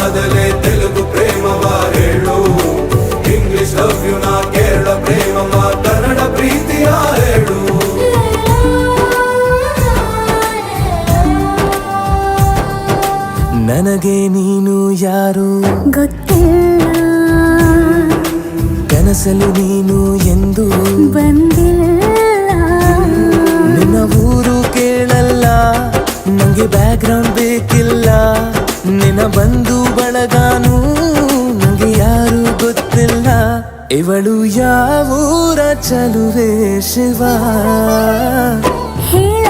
ಆದಲೆ ತೆಲುಗು ಪ್ರೇಮವ ಹೇಳು, English love you ನಾ ಕೇರಳ ಪ್ರೇಮವ ಕನ್ನಡ ಪ್ರೀತಿಯ ಹೇಳು. ನನಗೆ ನೀನು ಯಾರು ಗೊತ್ತಿಲ್ಲ, ಕನಸಲು ನೀನು ಎಂದು ಬಂದಿಲ್ಲ. ನಿನ್ನ ಊರು ಕೇಳಲ್ಲ, ನಂಗೆ ಬ್ಯಾಕ್ ಗ್ರೌಂಡ್ ಬೇಕಿಲ್ಲ. ನಿನ್ನ ಬಂಧು ಬಳಗಾನು ನಂಗೆ ಯಾರು ಗೊತ್ತಿಲ್ಲ. ಇವಳು ಯಾವೂರ ಚಲುವೆ ಶಿವ ಹೇಳ